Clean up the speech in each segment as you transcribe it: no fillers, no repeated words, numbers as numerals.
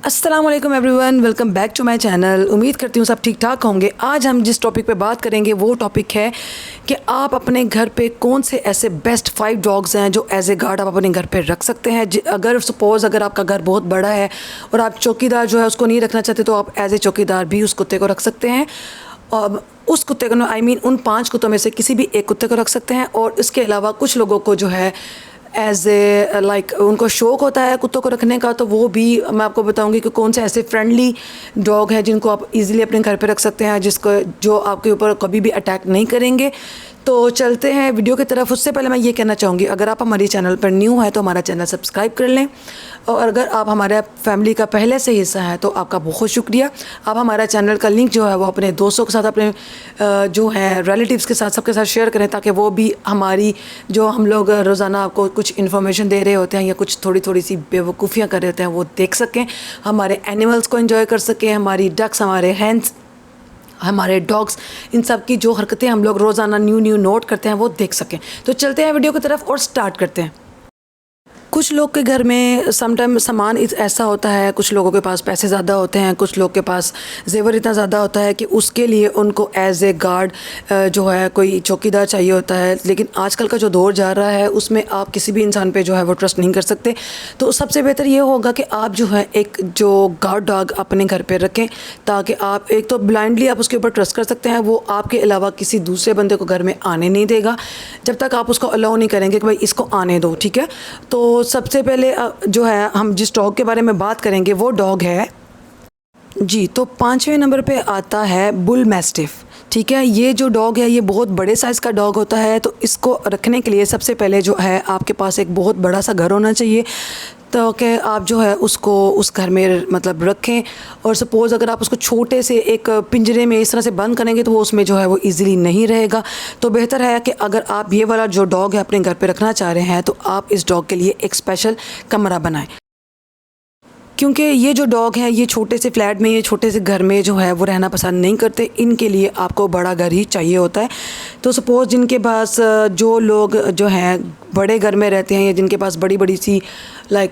अस्सलाम वालेकुम everyone, welcome back to my channel. उम्मीद करती हूँ सब ठीक ठाक होंगे। आज हम जिस टॉपिक पे बात करेंगे वो टॉपिक है कि आप अपने घर पे कौन से ऐसे बेस्ट 5 डॉग्स हैं जो एज ए गार्ड आप अपने घर पे रख सकते हैं। अगर सपोज़ अगर आपका घर बहुत बड़ा है और आप चौकीदार जो है उसको नहीं रखना चाहते तो आप एज ए चौकीदार भी उस कुत्ते को रख सकते हैं। और उस कुत्ते को उन 5 कुत्तों में से किसी भी एक कुत्ते को रख सकते हैं। और इसके अलावा कुछ लोगों को जो है एज ए लाइक उनको शौक़ होता है कुत्तों को रखने का, तो वो भी मैं आपको बताऊंगी कि कौन से ऐसे फ्रेंडली डॉग हैं जिनको आप इजीली अपने घर पे रख सकते हैं, जो आपके ऊपर कभी भी अटैक नहीं करेंगे। तो चलते हैं वीडियो की तरफ। उससे पहले मैं ये कहना चाहूँगी, अगर आप हमारे चैनल पर न्यू है तो हमारा चैनल सब्सक्राइब कर लें, और अगर आप हमारे फैमिली का पहले से हिस्सा है तो आपका बहुत शुक्रिया। आप हमारा चैनल का लिंक जो है वो अपने दोस्तों के साथ, अपने जो है रिलेटिव्स के साथ, सबके साथ शेयर करें, ताकि वो भी हमारी जो हम लोग रोज़ाना आपको कुछ इन्फॉर्मेशन दे रहे होते हैं या कुछ थोड़ी सी बेवकूफ़ियाँ कर रहे होते हैं वो देख सकें, हमारे एनिमल्स को एंजॉय कर सकें, हमारी डक्स, हमारे हैंस, हमारे डॉग्स, इन सब की जो हरकतें हम लोग रोज़ाना न्यू नोट करते हैं वो देख सकें। तो चलते हैं वीडियो की तरफ और स्टार्ट करते हैं। कुछ लोग के घर में समटाइम सामान ऐसा होता है, कुछ लोगों के पास पैसे ज़्यादा होते हैं, कुछ लोग के पास जेवर इतना ज़्यादा होता है कि उसके लिए उनको एज ए गार्ड जो है कोई चौकीदार चाहिए होता है। लेकिन आजकल का जो दौर जा रहा है उसमें आप किसी भी इंसान पे जो है वो ट्रस्ट नहीं कर सकते। तो सबसे बेहतर ये होगा कि आप जो है एक जो गार्ड डॉग अपने घर पर रखें, ताकि आप एक तो ब्लाइंडली आप उसके ऊपर ट्रस्ट कर सकते हैं, वो आपके अलावा किसी दूसरे बंदे को घर में आने नहीं देगा जब तक आप उसको अलाउ नहीं करेंगे कि भाई इसको आने दो, ठीक है। तो सबसे पहले जो है हम जिस डॉग के बारे में बात करेंगे वो डॉग है जी, तो 5वें नंबर पे आता है बुल मैस्टिफ। ठीक है, ये जो डॉग है ये बहुत बड़े साइज़ का डॉग होता है। तो इसको रखने के लिए सबसे पहले जो है आपके पास एक बहुत बड़ा सा घर होना चाहिए, तो कि आप जो है उसको उस घर में मतलब रखें। और सपोज़ अगर आप उसको छोटे से एक पिंजरे में इस तरह से बंद करेंगे तो वो उसमें जो है वो इजीली नहीं रहेगा। तो बेहतर है कि अगर आप ये वाला जो डॉग है अपने घर पे रखना चाह रहे हैं तो आप इस डॉग के लिए एक स्पेशल कमरा बनाएं, क्योंकि ये जो डॉग है ये छोटे से फ्लैट में, ये छोटे से घर में जो है वो रहना पसंद नहीं करते। इनके लिए आपको बड़ा घर ही चाहिए होता है। तो सपोज़ जिनके पास जो लोग जो हैं बड़े घर में रहते हैं या जिनके पास बड़ी बड़ी सी लाइक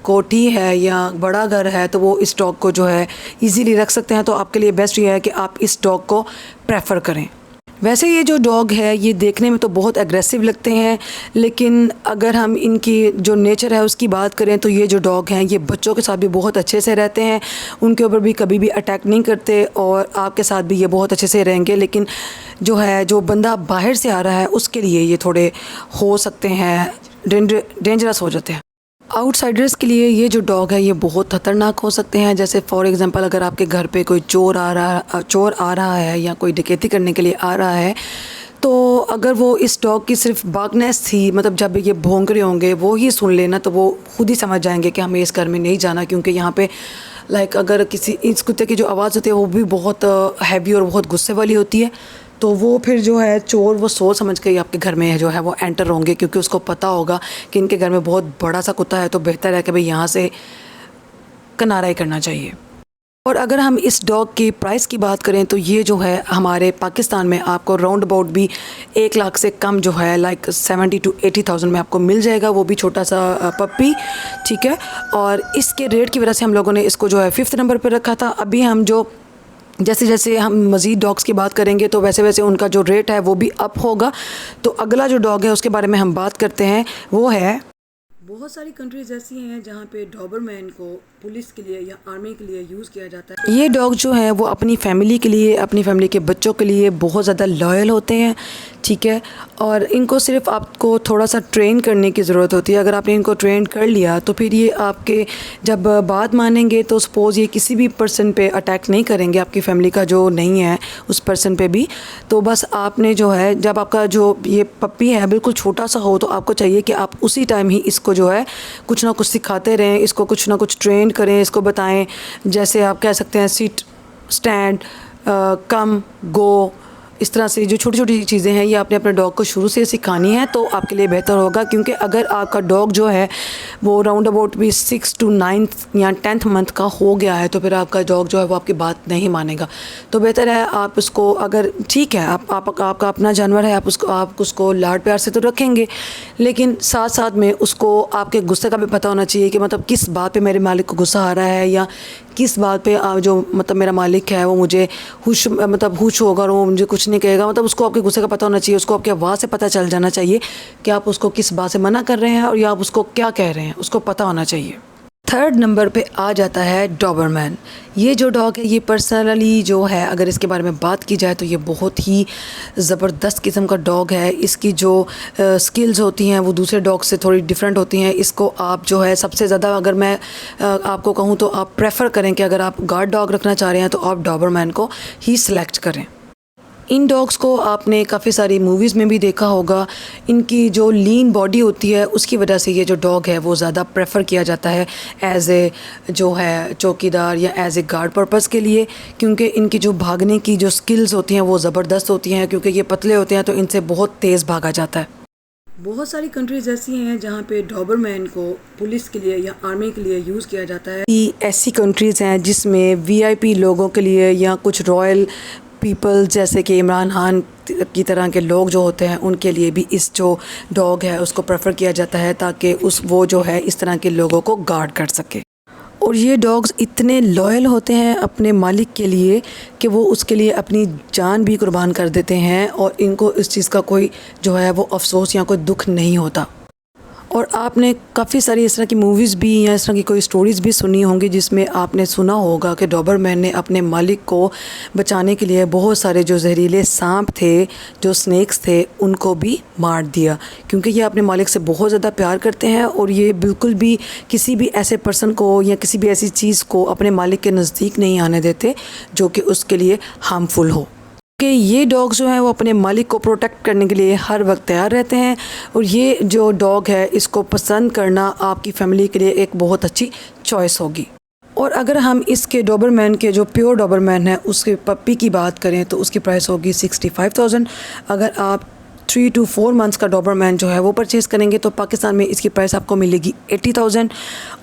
कोठी है या बड़ा घर है, तो वो इस डॉग को जो है इजीली रख सकते हैं। तो आपके लिए बेस्ट ये है कि आप इस डॉग को प्रेफर करें। वैसे ये जो डॉग है ये देखने में तो बहुत एग्रेसिव लगते हैं, लेकिन अगर हम इनकी जो नेचर है उसकी बात करें तो ये जो डॉग हैं ये बच्चों के साथ भी बहुत अच्छे से रहते हैं, उनके ऊपर भी कभी भी अटैक नहीं करते और आपके साथ भी ये बहुत अच्छे से रहेंगे। लेकिन जो है जो बंदा बाहर से आ रहा है उसके लिए ये थोड़े हो सकते हैं डेंजरस हो जाते हैं। आउटसाइडर्स के लिए ये जो डॉग है ये बहुत ख़तरनाक हो सकते हैं। जैसे फॉर एग्ज़ाम्पल अगर आपके घर पे कोई चोर आ रहा है या कोई डकैती करने के लिए आ रहा है, तो अगर वो इस डॉग की सिर्फ बागनेस थी, मतलब जब ये भौंक रहे होंगे वो ही सुन लेना, तो वो खुद ही समझ जाएंगे कि हमें इस घर में नहीं जाना, क्योंकि यहाँ पे लाइक अगर किसी इस कुत्ते की जो आवाज़ होती है वो भी बहुत हैवी और बहुत गुस्से वाली होती है। तो वो फिर जो है चोर वो सोच समझ के आपके घर में जो है वो एंटर होंगे, क्योंकि उसको पता होगा कि इनके घर में बहुत बड़ा सा कुत्ता है। तो बेहतर है कि भाई यहाँ से किनारा ही करना चाहिए। और अगर हम इस डॉग की प्राइस की बात करें तो ये जो है हमारे पाकिस्तान में आपको राउंड अबाउट भी 1 लाख से कम जो है लाइक 70 to 80,000 में आपको मिल जाएगा, वो भी छोटा सा पप्पी, ठीक है। और इसके रेट की वजह से हम लोगों ने इसको जो है 5th नंबर पर रखा था। अभी हम जो जैसे जैसे हम मज़ीद डॉग्स की बात करेंगे तो वैसे वैसे उनका जो रेट है वो भी अप होगा। तो अगला जो डॉग है उसके बारे में हम बात करते हैं, वो है, बहुत सारी कंट्रीज़ ऐसी हैं जहाँ पे डॉबरमैन को पुलिस के लिए या आर्मी के लिए यूज़ किया जाता है। ये डॉग जो है वो अपनी फैमिली के लिए, अपनी फैमिली के बच्चों के लिए बहुत ज़्यादा लॉयल होते हैं, ठीक है। और इनको सिर्फ आपको थोड़ा सा ट्रेन करने की ज़रूरत होती है। अगर आपने इनको ट्रेन कर लिया तो फिर ये आपके जब बात मानेंगे तो सपोज़ ये किसी भी पर्सन पे अटैक नहीं करेंगे, आपकी फैमिली का जो नहीं है उस पर्सन पे भी। तो बस आपने जो है जब आपका जो ये पप्पी है बिल्कुल छोटा सा हो तो आपको चाहिए कि आप उसी टाइम ही इसको जो है कुछ ना कुछ सिखाते रहें, इसको कुछ ना कुछ ट्रेन करें, इसको बताएं। जैसे आप कह सकते हैं सिट, स्टैंड, कम, गो, इस तरह से जो छोटी छोटी चीज़ें हैं ये आपने अपने डॉग को शुरू से सिखानी है तो आपके लिए बेहतर होगा। क्योंकि अगर आपका डॉग जो है वो राउंड अबाउट भी 6 to 9 या 10th मंथ का हो गया है तो फिर आपका डॉग जो है वो आपकी बात नहीं मानेगा। तो बेहतर है आप उसको, अगर ठीक है आपका अपना जानवर है, आप उसको लाड प्यार से तो रखेंगे, लेकिन साथ साथ में उसको आपके गुस्से का भी पता होना चाहिए कि मतलब किस बात पे मेरे मालिक को गुस्सा आ रहा है, या किस बात पे जो मतलब मेरा मालिक है वो मुझे हुश होगा और वो मुझे कुछ नहीं कहेगा। मतलब उसको आपके गुस्से का पता होना चाहिए, उसको आपकी आवाज़ से पता चल जाना चाहिए कि आप उसको किस बात से मना कर रहे हैं और या आप उसको क्या कह रहे हैं, उसको पता होना चाहिए। थर्ड नंबर पे आ जाता है डॉबरमैन। ये जो डॉग है ये पर्सनली जो है, अगर इसके बारे में बात की जाए तो ये बहुत ही ज़बरदस्त किस्म का डॉग है। इसकी जो स्किल्स होती हैं वो दूसरे डॉग से थोड़ी डिफरेंट होती हैं। इसको आप जो है सबसे ज़्यादा, अगर मैं आपको कहूँ तो आप प्रेफर करें कि अगर आप गार्ड डॉग रखना चाह रहे हैं तो आप डॉबरमैन को ही सिलेक्ट करें। इन डॉग्स को आपने काफ़ी सारी मूवीज़ में भी देखा होगा। इनकी जो लीन बॉडी होती है उसकी वजह से ये जो डॉग है वो ज़्यादा प्रेफर किया जाता है एज़ ए जो है चौकीदार या एज़ ए गार्ड पर्पज़ के लिए। क्योंकि इनकी जो भागने की जो स्किल्स होती हैं वो ज़बरदस्त होती हैं। क्योंकि ये पतले होते हैं तो इनसे बहुत तेज़ भागा जाता है। बहुत सारी कंट्रीज़ ऐसी हैं जहाँ पे डॉबरमैन को पुलिस के लिए या आर्मी के लिए यूज़ किया जाता है। कि ऐसी कंट्रीज़ हैं जिसमें वीआईपी लोगों के लिए या कुछ रॉयल पीपल जैसे कि इमरान खान की तरह के लोग जो होते हैं उनके लिए भी इस जो डॉग है उसको प्रेफर किया जाता है ताकि वो जो है इस तरह के लोगों को गार्ड कर सके। और ये डॉग्स इतने लॉयल होते हैं अपने मालिक के लिए कि वो उसके लिए अपनी जान भी कुर्बान कर देते हैं और इनको इस चीज़ का कोई जो है वो अफसोस या कोई दुख नहीं होता। और आपने काफ़ी सारी इस तरह की मूवीज़ भी या इस तरह की कोई स्टोरीज़ भी सुनी होंगी जिसमें आपने सुना होगा कि डॉबरमैन ने अपने मालिक को बचाने के लिए बहुत सारे जो जहरीले सांप थे, जो स्नेक्स थे, उनको भी मार दिया। क्योंकि ये अपने मालिक से बहुत ज़्यादा प्यार करते हैं और ये बिल्कुल भी किसी भी ऐसे पर्सन को या किसी भी ऐसी चीज़ को अपने मालिक के नज़दीक नहीं आने देते जो कि उसके लिए हार्मफुल हो। कि ये डॉग्स जो हैं वो अपने मालिक को प्रोटेक्ट करने के लिए हर वक्त तैयार रहते हैं। और ये जो डॉग है इसको पसंद करना आपकी फ़ैमिली के लिए एक बहुत अच्छी चॉइस होगी। और अगर हम इसके डॉबरमैन के जो प्योर डॉबरमैन है उसके पप्पी की बात करें तो उसकी प्राइस होगी 65,000। अगर आप 3 to 4 मंथ्स का डॉबरमैन जो है वो परचेज़ करेंगे तो पाकिस्तान में इसकी प्राइस आपको मिलेगी 80,000।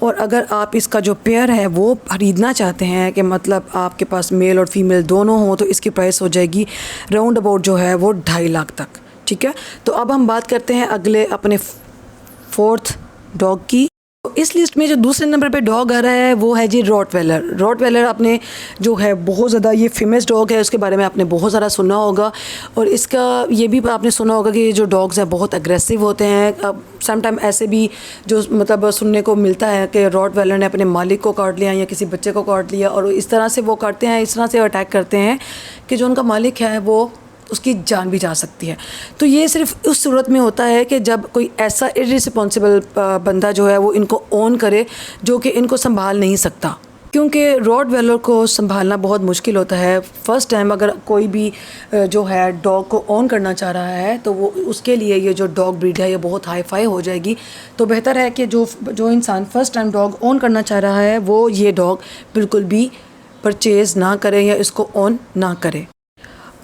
और अगर आप इसका जो पेयर है वो ख़रीदना चाहते हैं कि मतलब आपके पास मेल और फीमेल दोनों हों तो इसकी प्राइस हो जाएगी राउंड अबाउट जो है वो 2.5 लाख तक। ठीक है, तो अब हम बात करते हैं अगले अपने फोर्थ डॉग की। तो इस लिस्ट में जो दूसरे नंबर पे डॉग आ रहा है वो है जी रॉटवेलर। रॉटवेलर आपने जो है बहुत ज़्यादा ये फेमस डॉग है, उसके बारे में आपने बहुत सारा सुना होगा। और इसका ये भी आपने सुना होगा कि ये जो डॉग्स हैं बहुत अग्रेसिव होते हैं। अब समटाइम ऐसे भी जो मतलब सुनने को मिलता है कि रॉटवेलर ने अपने मालिक को काट लिया या किसी बच्चे को काट लिया और इस तरह से वो काटते हैं, इस तरह से अटैक करते हैं कि जो उनका मालिक है वो उसकी जान भी जा सकती है। तो ये सिर्फ उस सूरत में होता है कि जब कोई ऐसा इर्रिस्पॉन्सिबल बंदा जो है वो इनको ओन करे जो कि इनको संभाल नहीं सकता। क्योंकि रॉटवेलर को संभालना बहुत मुश्किल होता है। फ़र्स्ट टाइम अगर कोई भी जो है डॉग को ओन करना चाह रहा है तो वो उसके लिए ये जो डॉग ब्रीड है ये बहुत हाई फाई हो जाएगी। तो बेहतर है कि जो इंसान फ़र्स्ट टाइम डॉग ओन करना चाह रहा है वो ये डॉग बिल्कुल भी परचेज़ ना करे या इसको ओन ना करे।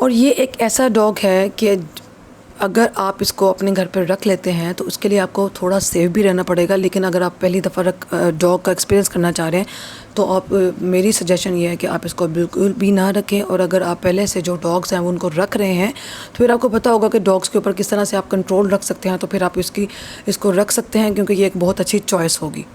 और ये एक ऐसा डॉग है कि अगर आप इसको अपने घर पर रख लेते हैं तो उसके लिए आपको थोड़ा सेफ भी रहना पड़ेगा। लेकिन अगर आप पहली दफ़ा डॉग का एक्सपीरियंस करना चाह रहे हैं तो आप मेरी सजेशन ये है कि आप इसको बिल्कुल भी ना रखें। और अगर आप पहले से जो डॉग्स हैं वो उनको रख रहे हैं तो फिर आपको पता होगा कि डॉग्स के ऊपर किस तरह से आप कंट्रोल रख सकते हैं, तो फिर आप इसको रख सकते हैं क्योंकि ये एक बहुत अच्छी चॉइस होगी।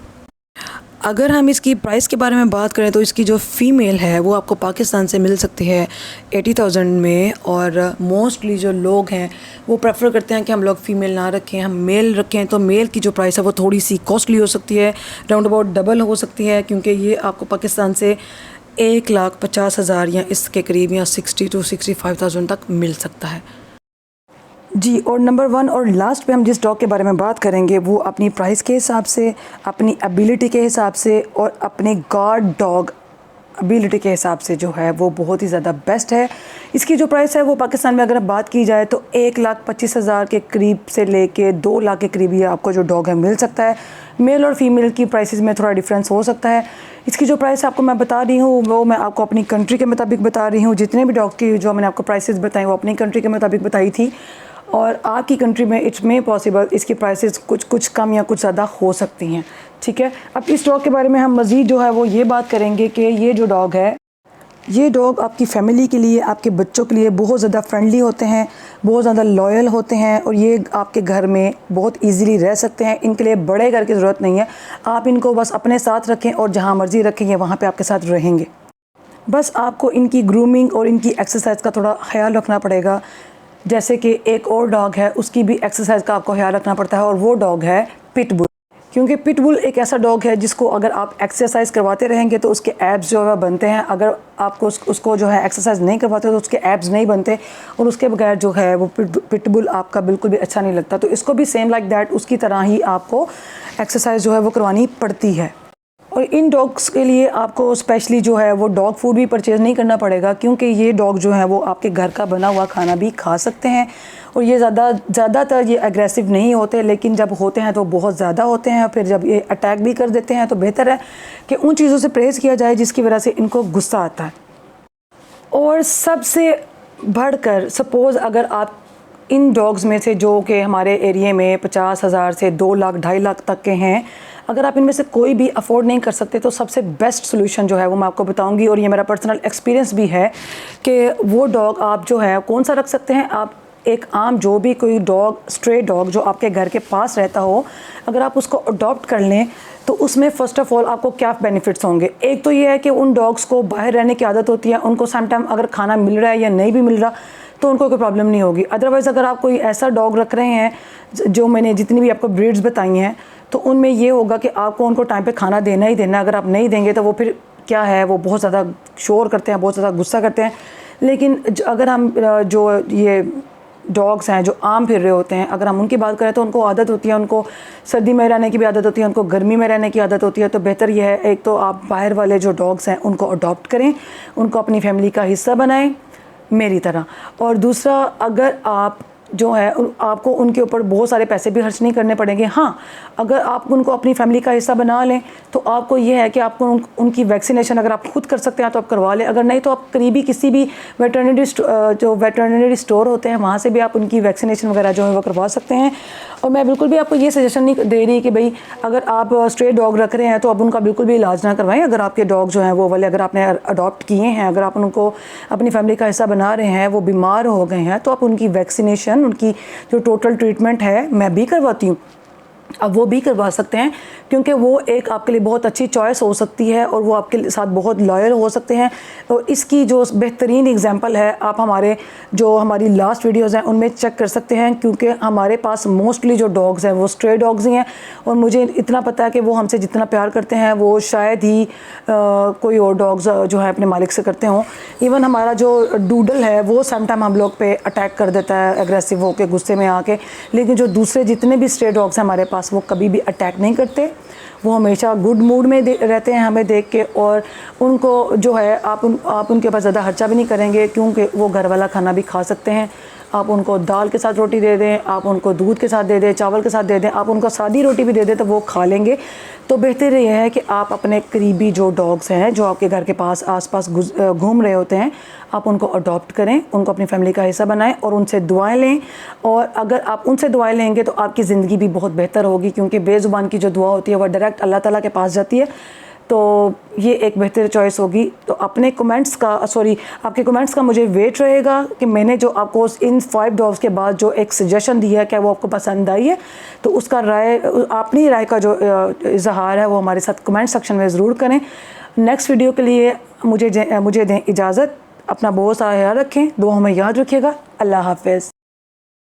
अगर हम इसकी प्राइस के बारे में बात करें तो इसकी जो फ़ीमेल है वो आपको पाकिस्तान से मिल सकती है 80,000 में। और मोस्टली जो लोग हैं वो प्रेफर करते हैं कि हम लोग फ़ीमेल ना रखें, हम मेल रखें। तो मेल की जो प्राइस है वो थोड़ी सी कॉस्टली हो सकती है, राउंड अबाउट डबल हो सकती है, क्योंकि ये आपको पाकिस्तान से 1,50,000 या इसके करीब या 60 to 65,000 तक मिल सकता है जी। और नंबर 1 और लास्ट पे हम जिस डॉग के बारे में बात करेंगे वो अपनी प्राइस के हिसाब से, अपनी एबिलिटी के हिसाब से और अपने गार्ड डॉग एबिलिटी के हिसाब से जो है वो बहुत ही ज़्यादा बेस्ट है। इसकी जो प्राइस है वो पाकिस्तान में अगर बात की जाए तो 1,25,000 के करीब से लेके 2 लाख के करीब ये आपको जो डॉग है मिल सकता है। मेल और फीमेल की प्राइसेस में थोड़ा डिफरेंस हो सकता है। इसकी जो प्राइस आपको मैं बता रही हूँ वो मैं आपको अपनी कंट्री के मुताबिक बता रही हूँ। जितने भी डॉग की जो मैंने आपको प्राइसेस बताई वो अपनी कंट्री के मुताबिक बताई थी, और आपकी कंट्री में इट्स मे पॉसिबल इसकी प्राइसेस कुछ कम या कुछ ज़्यादा हो सकती हैं। ठीक है, अब इस डॉग के बारे में हम मज़ीद जो है वो ये बात करेंगे कि ये जो डॉग है, ये डॉग आपकी फ़ैमिली के लिए, आपके बच्चों के लिए बहुत ज़्यादा फ्रेंडली होते हैं, बहुत ज़्यादा लॉयल होते हैं, और ये आपके घर में बहुत इजीली रह सकते हैं। इनके लिए बड़े घर की ज़रूरत नहीं है, आप इनको बस अपने साथ रखें और जहाँ मर्ज़ी रखें ये वहाँ पे आपके साथ रहेंगे। बस आपको इनकी ग्रूमिंग और इनकी एक्सरसाइज का थोड़ा ख्याल रखना पड़ेगा। जैसे कि एक और डॉग है उसकी भी एक्सरसाइज का आपको ख्याल रखना पड़ता है, और वो डॉग है पिटबुल। क्योंकि पिटबुल एक ऐसा डॉग है जिसको अगर आप एक्सरसाइज करवाते रहेंगे तो उसके एब्स जो है बनते हैं। अगर आपको उसको जो है एक्सरसाइज नहीं करवाते तो उसके एब्स नहीं बनते, और उसके बगैर जो है वो पिटबुल आपका बिल्कुल भी अच्छा नहीं लगता। तो इसको भी सेम लाइक दैट उसकी तरह ही आपको एक्सरसाइज जो है वो करवानी पड़ती है। और इन डॉग्स के लिए आपको स्पेशली जो है वो डॉग फूड भी परचेज़ नहीं करना पड़ेगा, क्योंकि ये डॉग जो है वो आपके घर का बना हुआ खाना भी खा सकते हैं। और ये ज़्यादातर ये एग्रेसिव नहीं होते, लेकिन जब होते हैं तो बहुत ज़्यादा होते हैं। फिर जब ये अटैक भी कर देते हैं तो बेहतर है कि उन चीज़ों से परहेज़ किया जाए जिसकी वजह से इनको गुस्सा आता है। और सबसे बढ़कर सपोज़ अगर आप इन डॉग्स में से जो कि हमारे एरिए में 50,000 से 2 लाख 2.5 लाख तक के हैं, अगर आप इनमें से कोई भी अफोर्ड नहीं कर सकते तो सबसे बेस्ट सोल्यूशन जो है वो मैं आपको बताऊंगी, और ये मेरा पर्सनल एक्सपीरियंस भी है कि वो डॉग आप जो है कौन सा रख सकते हैं। आप एक आम जो भी कोई डॉग, स्ट्रे डॉग जो आपके घर के पास रहता हो, अगर आप उसको अडॉप्ट कर लें तो उसमें फ़र्स्ट ऑफ़ ऑल आपको क्या बेनिफिट्स होंगे। एक तो ये है कि उन डॉग्स को बाहर रहने की आदत होती है, उनको सम टाइम अगर खाना मिल रहा है या नहीं भी मिल रहा तो उनको कोई प्रॉब्लम नहीं होगी। अदरवाइज़ अगर आप कोई ऐसा डॉग रख रहे हैं, जो मैंने जितनी भी आपको ब्रीड्स बताई हैं, तो उनमें ये होगा कि आपको उनको टाइम पे खाना देना ही देना है। अगर आप नहीं देंगे तो वो फिर क्या है, वो बहुत ज़्यादा शोर करते हैं, बहुत ज़्यादा गुस्सा करते हैं। लेकिन अगर हम जो ये डॉग्स हैं जो आम फिर रहे होते हैं, अगर हम उनकी बात करें तो उनको आदत होती है, उनको सर्दी में रहने की भी आदत होती है, उनको गर्मी में रहने की आदत होती है। तो बेहतर यह है, एक तो आप बाहर वाले जो डॉग्स हैं उनको अडॉप्ट करें, उनको अपनी फैमिली का हिस्सा बनाएं मेरी तरह। और दूसरा, अगर आप जो है आपको उनके ऊपर बहुत सारे पैसे भी खर्च नहीं करने पड़ेंगे। हाँ, अगर आप उनको अपनी फैमिली का हिस्सा बना लें तो आपको ये है कि आपको उनकी वैक्सीनेशन अगर आप खुद कर सकते हैं तो आप करवा लें। अगर नहीं तो आप करीबी किसी भी वेटरनरी स्टोर होते हैं वहाँ से भी आप उनकी वैक्सीनेशन वगैरह जो है वो करवा सकते हैं। और मैं बिल्कुल भी आपको ये सजेशन नहीं दे रही कि भाई अगर आप स्ट्रे डॉग रख रहे हैं तो आप उनका बिल्कुल भी इलाज ना करवाएं। अगर आपके डॉग जो हैं वो वाले अगर आपने अडॉप्ट किए हैं, अगर आप उनको अपनी फैमिली का हिस्सा बना रहे हैं, वो बीमार हो गए हैं, तो आप उनकी वैक्सीनेशन, उनकी जो टोटल ट्रीटमेंट है मैं भी करवाती हूँ, अब वो भी करवा सकते हैं, क्योंकि वो एक आपके लिए बहुत अच्छी चॉइस हो सकती है और वो आपके साथ बहुत लॉयल हो सकते हैं। और इसकी जो बेहतरीन एग्जांपल है आप हमारी लास्ट वीडियोज़ हैं उनमें चेक कर सकते हैं, क्योंकि हमारे पास मोस्टली जो डॉग्स हैं वो स्ट्रे डॉग्स ही हैं। और मुझे इतना पता है कि वो हमसे जितना प्यार करते हैं वो शायद ही कोई और डॉग्स जो है अपने मालिक से करते हों। इवन हमारा जो डूडल है वो समटाइम हम लोग पे अटैक कर देता है एग्रेसिव होकर, गुस्से में आके, लेकिन जो दूसरे जितने भी स्ट्रे डॉग्स हैं हमारे पास वो कभी भी अटैक नहीं करते। वो हमेशा गुड मूड में रहते हैं हमें देख के, और उनको जो है आप उनके पास ज़्यादा खर्चा भी नहीं करेंगे, क्योंकि वो घर वाला खाना भी खा सकते हैं। आप उनको दाल के साथ रोटी दे दें, आप उनको दूध के साथ दे दें, चावल के साथ दे दें, आप उनको सादी रोटी भी दे दें तो वो खा लेंगे। तो बेहतर ये है कि आप अपने करीबी जो डॉग्स हैं जो आपके घर के पास आसपास घूम रहे होते हैं, आप उनको अडॉप्ट करें, उनको अपनी फैमिली का हिस्सा बनाएं और उनसे दुआएं लें। और अगर आप उनसे दुआएं लेंगे तो आपकी ज़िंदगी भी बहुत बेहतर होगी, क्योंकि बेज़ुबान की जो दुआ होती है वह डायरेक्ट अल्लाह ताला के पास जाती है। तो ये एक बेहतर चॉइस होगी। तो आपके कमेंट्स का मुझे वेट रहेगा कि मैंने जो आपको इन 5 डॉग्स के बाद जो एक सजेशन दिया है क्या वो आपको पसंद आई है। तो उसका अपनी राय का जो इजहार है वो हमारे साथ कमेंट सेक्शन में ज़रूर करें। नेक्स्ट वीडियो के लिए मुझे दें इजाज़त। अपना बहुत सारा ख्याल रखें, दुआ में याद रखिएगा। अल्लाह हाफ़िज़।